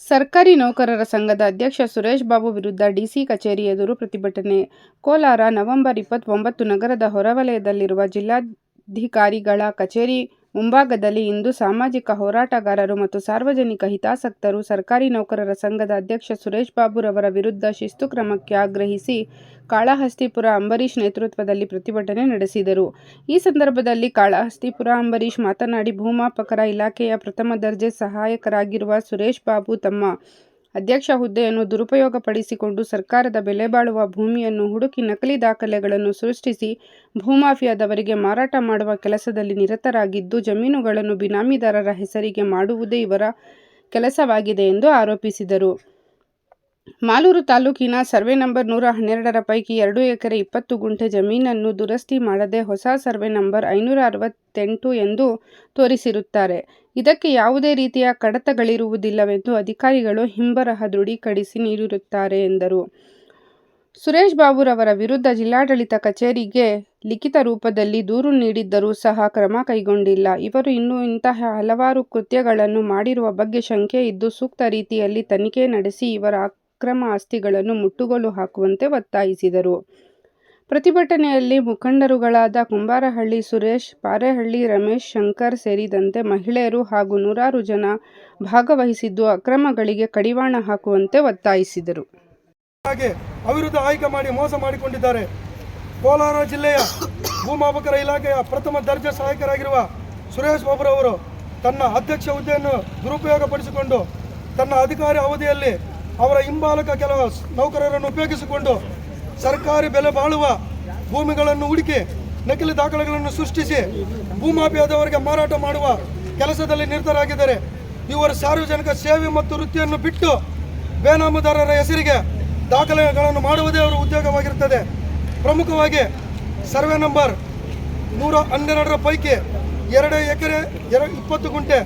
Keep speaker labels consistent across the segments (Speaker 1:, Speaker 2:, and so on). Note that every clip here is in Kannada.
Speaker 1: ಸರ್ಕಾರಿ ನೌಕರರ ಸಂಘದ ಅಧ್ಯಕ್ಷ ಸುರೇಶ್ ಬಾಬು ವಿರುದ್ಧ ಡಿಸಿ ಕಚೇರಿ ಎದುರು ಪ್ರತಿಭಟನೆ. ಕೋಲಾರ, ನವೆಂಬರ್ 29 ನಗರದ ಹೊರವಲಯದಲ್ಲಿರುವ ಜಿಲ್ಲಾಧಿಕಾರಿಗಳ ಕಚೇರಿ ಮುಂಭಾಗದಲ್ಲಿ ಇಂದು ಸಾಮಾಜಿಕ ಹೋರಾಟಗಾರರು ಮತ್ತು ಸಾರ್ವಜನಿಕ ಹಿತಾಸಕ್ತರು ಸರ್ಕಾರಿ ನೌಕರರ ಸಂಘದ ಅಧ್ಯಕ್ಷ ಸುರೇಶ್ ಬಾಬುರವರ ವಿರುದ್ಧ ಶಿಸ್ತು ಕ್ರಮಕ್ಕೆ ಆಗ್ರಹಿಸಿ ಕಾಳಹಸ್ತಿಪುರ ಅಂಬರೀಶ್ ನೇತೃತ್ವದಲ್ಲಿ ಪ್ರತಿಭಟನೆ ನಡೆಸಿದರು. ಈ ಸಂದರ್ಭದಲ್ಲಿ ಕಾಳಹಸ್ತಿಪುರ ಅಂಬರೀಶ್ ಮಾತನಾಡಿ, ಭೂಮಾಪಕರ ಇಲಾಖೆಯ ಪ್ರಥಮ ದರ್ಜೆ ಸಹಾಯಕರಾಗಿರುವ ಸುರೇಶ್ ಬಾಬು ತಮ್ಮ ಅಧ್ಯಕ್ಷ ಹುದ್ದೆಯನ್ನು ದುರುಪಯೋಗಪಡಿಸಿಕೊಂಡು ಸರ್ಕಾರದ ಬೆಲೆಬಾಳುವ ಭೂಮಿಯನ್ನು ಹುಡುಕಿ ನಕಲಿ ದಾಖಲೆಗಳನ್ನು ಸೃಷ್ಟಿಸಿ ಭೂಮಾಫಿಯಾದವರಿಗೆ ಮಾರಾಟ ಮಾಡುವ ಕೆಲಸದಲ್ಲಿ ನಿರತರಾಗಿದ್ದು, ಜಮೀನುಗಳನ್ನು ಬಿನಾಮಿದಾರರ ಹೆಸರಿಗೆ ಮಾಡುವುದೇ ಇವರ ಕೆಲಸವಾಗಿದೆ ಎಂದು ಆರೋಪಿಸಿದರು. ಮಾಲೂರು ತಾಲೂಕಿನ ಸರ್ವೆ ನಂಬರ್ 112ರ ಪೈಕಿ 2 ಎಕರೆ 20 ಗುಂಟೆ ಜಮೀನನ್ನು ದುರಸ್ತಿ ಮಾಡದೆ ಹೊಸ ಸರ್ವೆ ನಂಬರ್ 568 ಎಂದು ತೋರಿಸಿರುತ್ತಾರೆ. ಇದಕ್ಕೆ ಯಾವುದೇ ರೀತಿಯ ಕಡತಗಳಿರುವುದಿಲ್ಲವೆಂದು ಅಧಿಕಾರಿಗಳು ಹಿಂಬರಹ ದೃಢೀಕರಿಸಿ ನೀಡಿರುತ್ತಾರೆ ಎಂದರು. ಸುರೇಶ್ ಬಾಬುರವರ ವಿರುದ್ಧ ಜಿಲ್ಲಾಡಳಿತ ಕಚೇರಿಗೆ ಲಿಖಿತ ರೂಪದಲ್ಲಿ ದೂರು ನೀಡಿದ್ದರೂ ಸಹ ಕ್ರಮ ಕೈಗೊಂಡಿಲ್ಲ. ಇವರು ಇನ್ನೂ ಇಂತಹ ಹಲವಾರು ಕೃತ್ಯಗಳನ್ನು ಮಾಡಿರುವ ಬಗ್ಗೆ ಶಂಕೆ ಇದ್ದು, ಸೂಕ್ತ ರೀತಿಯಲ್ಲಿ ತನಿಖೆ ನಡೆಸಿ ಇವರ ಅಕ್ರಮ ಆಸ್ತಿಗಳನ್ನು ಮುಟ್ಟುಗೋಲು ಹಾಕುವಂತೆ ಒತ್ತಾಯಿಸಿದರು. ಪ್ರತಿಭಟನೆಯಲ್ಲಿ ಮುಖಂಡರುಗಳಾದ ಕುಂಬಾರಹಳ್ಳಿ ಸುರೇಶ್, ಪಾರೇಹಳ್ಳಿ ರಮೇಶ್, ಶಂಕರ್ ಸೇರಿದಂತೆ ಮಹಿಳೆಯರು ಹಾಗೂ ನೂರಾರು ಜನ ಭಾಗವಹಿಸಿದ್ದು, ಅಕ್ರಮಗಳಿಗೆ ಕಡಿವಾಣ ಹಾಕುವಂತೆ ಒತ್ತಾಯಿಸಿದರು.
Speaker 2: ಅವಿರುದ್ಧ ಆಯ್ಕೆ ಮಾಡಿ ಮೋಸ ಮಾಡಿಕೊಂಡಿದ್ದಾರೆ. ಕೋಲಾರ ಜಿಲ್ಲೆಯ ಭೂಮಾಪಕರ ಇಲಾಖೆಯ ಪ್ರಥಮ ದರ್ಜೆ ಸಹಾಯಕರಾಗಿರುವ ಸುರೇಶ್ ಬಾಬುರವರು ತನ್ನ ಅಧ್ಯಕ್ಷ ಹುದ್ದೆಯನ್ನು ದುರುಪಯೋಗಪಡಿಸಿಕೊಂಡು ತನ್ನ ಅಧಿಕಾರಿ ಅವಧಿಯಲ್ಲಿ ಅವರ ಹಿಂಬಾಲಕ ಕೆಲವು ನೌಕರರನ್ನು ಉಪಯೋಗಿಸಿಕೊಂಡು ಸರ್ಕಾರಿ ಬೆಲೆ ಬಾಳುವ ಭೂಮಿಗಳನ್ನು ಹುಡುಕಿ ನಕಲಿ ದಾಖಲೆಗಳನ್ನು ಸೃಷ್ಟಿಸಿ ಭೂಮಾಫಿಯಾದವರಿಗೆ ಮಾರಾಟ ಮಾಡುವ ಕೆಲಸದಲ್ಲಿ ನಿರತರಾಗಿದ್ದಾರೆ. ಇವರು ಸಾರ್ವಜನಿಕ ಸೇವೆ ಮತ್ತು ವೃತ್ತಿಯನ್ನು ಬಿಟ್ಟು ಬೇನಾಮದಾರರ ಹೆಸರಿಗೆ ದಾಖಲೆಗಳನ್ನು ಮಾಡುವುದೇ ಅವರ ಉದ್ಯೋಗವಾಗಿರುತ್ತದೆ. ಪ್ರಮುಖವಾಗಿ ಸರ್ವೆ ನಂಬರ್ 112ರ ಪೈಕಿ 2 ಎಕರೆ 20 ಗುಂಟೆ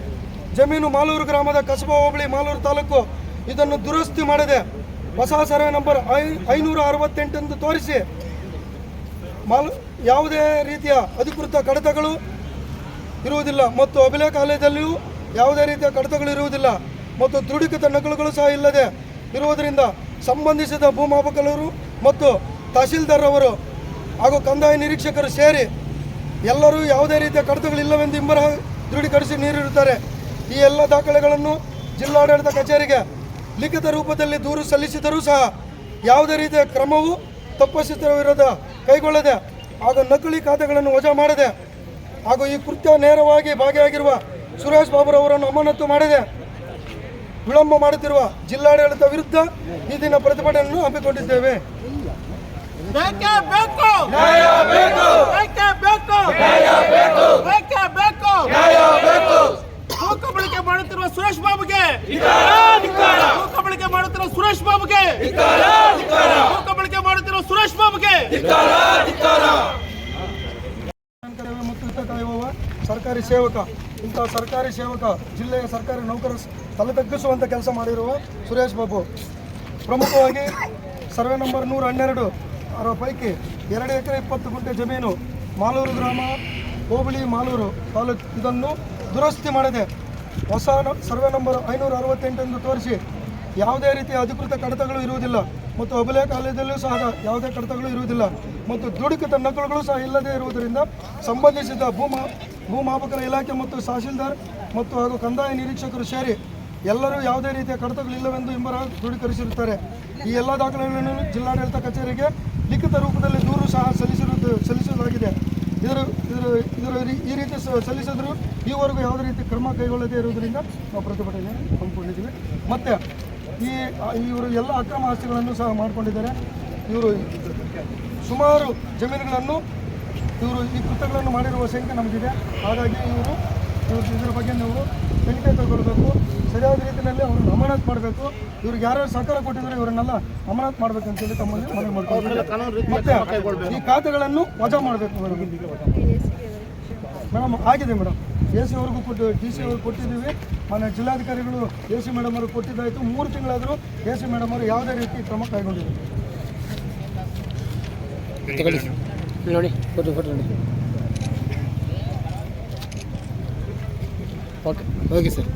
Speaker 2: ಜಮೀನು ಮಾಲೂರು ಗ್ರಾಮದ ಕಸಬಾ ಹೋಬಳಿ ಮಾಲೂರು ತಾಲೂಕು ಇದನ್ನು ದುರಸ್ತಿ ಮಾಡದೆ ಹೊಸ ಸರ್ವೆ ನಂಬರ್ 568 ಎಂದು ತೋರಿಸಿ ಯಾವುದೇ ರೀತಿಯ ಅಧಿಕೃತ ಕಡತಗಳು ಇರುವುದಿಲ್ಲ ಮತ್ತು ಅಭಿಲೇಖಾಲಯದಲ್ಲಿಯೂ ಯಾವುದೇ ರೀತಿಯ ಕಡತಗಳು ಇರುವುದಿಲ್ಲ ಮತ್ತು ದೃಢೀಕೃತ ನಕಲುಗಳು ಸಹ ಇಲ್ಲದೆ ಇರುವುದರಿಂದ ಸಂಬಂಧಿಸಿದ ಭೂಮಾಪಕರು ಮತ್ತು ತಹಸೀಲ್ದಾರ್ ಅವರು ಹಾಗೂ ಕಂದಾಯ ನಿರೀಕ್ಷಕರು ಸೇರಿ ಎಲ್ಲರೂ ಯಾವುದೇ ರೀತಿಯ ಕಡತಗಳಿಲ್ಲವೆಂದು ಹಿಂಬರಹ ದೃಢೀಕರಿಸಿ ನೀಡಿರುತ್ತಾರೆ. ಈ ಎಲ್ಲ ದಾಖಲೆಗಳನ್ನು ಜಿಲ್ಲಾಡಳಿತ ಕಚೇರಿಗೆ ಲಿಖಿತ ರೂಪದಲ್ಲಿ ದೂರು ಸಲ್ಲಿಸಿದರೂ ಸಹ ಯಾವುದೇ ರೀತಿಯ ಕ್ರಮವು ತಪ್ಪಿಸುತ್ತಿರುವ ವಿರೋಧ ಕೈಗೊಳ್ಳದೆ ಹಾಗೂ ನಕಲಿ ಖಾತೆಗಳನ್ನು ವಜಾ ಮಾಡದೆ ಹಾಗೂ ಈ ಕೃತ್ಯ ನೇರವಾಗಿ ಭಾಗಿಯಾಗಿರುವ ಸುರೇಶ್ ಬಾಬುರವರನ್ನು ಅಮಾನತು ಮಾಡದೆ ವಿಳಂಬ ಮಾಡುತ್ತಿರುವ ಜಿಲ್ಲಾಡಳಿತ ವಿರುದ್ಧ ಈ ದಿನ ಪ್ರತಿಭಟನೆಯನ್ನು ಹಮ್ಮಿಕೊಂಡಿದ್ದೇವೆ.
Speaker 3: ಬಳಕೆ ಮಾಡುತ್ತಿರುವ ಸುರೇಶ್ ಬಾಬುಗೆ ಬಳಕೆ ಮಾಡುತ್ತಿರುವ ಸುರೇಶ್ ಬಾಬುಗೆ ಬಳಕೆ ಮಾಡುತ್ತಿರುವ ಸುರೇಶ್ ಬಾಬುಗೆ
Speaker 2: ಮತ್ತು ಹಿತ ಕಾಯುವ ಸರ್ಕಾರಿ ಸೇವಕ, ಇಂತಹ ಸರ್ಕಾರಿ ಸೇವಕ ಜಿಲ್ಲೆಯ ಸರ್ಕಾರಿ ನೌಕರ ತಲೆ ತಗ್ಗಿಸುವಂಥ ಕೆಲಸ ಮಾಡಿರುವ ಸುರೇಶ್ ಬಾಬು ಪ್ರಮುಖವಾಗಿ ಸರ್ವೆ ನಂಬರ್ 112 ಅದರ ಪೈಕಿ 2 ಎಕರೆ 20 ಗುಂಟೆ ಜಮೀನು ಮಾಲೂರು ಗ್ರಾಮ ಹೋಬಳಿ ಮಾಲೂರು ತಾಲೂಕು ಇದನ್ನು ದುರಸ್ತಿ ಮಾಡದೆ ಹೊಸ ಸರ್ವೆ ನಂಬರ್ 568 ಎಂದು ತೋರಿಸಿ ಯಾವುದೇ ರೀತಿಯ ಅಧಿಕೃತ ಕಡತಗಳು ಇರುವುದಿಲ್ಲ ಮತ್ತು ಅಭಿಲೇಖಾಲಯದಲ್ಲೂ ಸಹ ಯಾವುದೇ ಕಡತಗಳು ಇರುವುದಿಲ್ಲ ಮತ್ತು ದೃಢೀಕೃತ ನಕಲುಗಳು ಸಹ ಇಲ್ಲದೇ ಇರುವುದರಿಂದ ಸಂಬಂಧಿಸಿದ ಭೂಮಾಪಕರ ಇಲಾಖೆ ಮತ್ತು ತಹಸೀಲ್ದಾರ್ ಮತ್ತು ಹಾಗೂ ಕಂದಾಯ ನಿರೀಕ್ಷಕರು ಸೇರಿ ಎಲ್ಲರೂ ಯಾವುದೇ ರೀತಿಯ ಕಡತಗಳಿಲ್ಲವೆಂದು ಹಿಂಬರಹ ದೃಢೀಕರಿಸಿರುತ್ತಾರೆ. ಈ ಎಲ್ಲ ದಾಖಲೆಗಳನ್ನು ಜಿಲ್ಲಾಡಳಿತ ಕಚೇರಿಗೆ ಲಿಖಿತ ರೂಪದಲ್ಲಿ ದೂರು ಸಹ ಸಲ್ಲಿಸಲಾಗಿದೆ. ಈ ರೀತಿ ಸಲ್ಲಿಸಿದ್ರು ಈವರೆಗೂ ಯಾವುದೇ ರೀತಿ ಕ್ರಮ ಕೈಗೊಳ್ಳದೇ ಇರುವುದರಿಂದ ನಾವು ಪ್ರತಿಭಟನೆ ಹಮ್ಮಿಕೊಂಡಿದ್ದೀವಿ. ಮತ್ತು ಇವರು ಎಲ್ಲ ಅಕ್ರಮ ಆಸ್ತಿಗಳನ್ನು ಸಹ ಮಾಡಿಕೊಂಡಿದ್ದಾರೆ. ಇವರು ಸುಮಾರು ಜಮೀನುಗಳನ್ನು ಇವರು ಈ ಕೃತ್ಯಗಳನ್ನು ಮಾಡಿರುವ ಸಂಖ್ಯೆ ನಮಗಿದೆ. ಹಾಗಾಗಿ ಇದರ ಬಗ್ಗೆ ನೀವು ತನಿಖೆ ತಗೊಳ್ಬೇಕು, ಸರಿಯಾದ ರೀತಿಯಲ್ಲಿ ಅವರನ್ನು ಅಮಾನತು ಮಾಡಬೇಕು. ಇವ್ರಿಗೆ ಯಾರ್ಯಾರು ಸಹಕಾರ ಕೊಟ್ಟಿದ್ದಾರೆ ಇವರನ್ನೆಲ್ಲ ಅಮಾನತು ಮಾಡಬೇಕಂತೇಳಿ ತಮ್ಮಲ್ಲಿ ಮನವಿ ಮಾಡ್ಕೊಳ್ತೀವಿ. ಮತ್ತು ಈ ಖಾತೆಗಳನ್ನು ವಜಾ ಮಾಡಬೇಕು ಮೇಡಮ್. ಆಗಿದೆ ಮೇಡಮ್, AC ಅವ್ರಿಗೂ DC ಅವ್ರಿಗೆ ಕೊಟ್ಟಿದ್ದೀವಿ. ಮೊನ್ನೆ ಜಿಲ್ಲಾಧಿಕಾರಿಗಳು AC ಮೇಡಮ್ ಅವ್ರಿಗೆ ಕೊಟ್ಟಿದ್ದಾಯಿತು. 3 ತಿಂಗಳಾದರೂ AC ಮೇಡಮ್ ಅವರು ಯಾವುದೇ ರೀತಿ ಕ್ರಮ ಕೈಗೊಂಡಿದ್ದಾರೆ. ನೋಡಿ
Speaker 4: ಓಕೆ ಸರ್.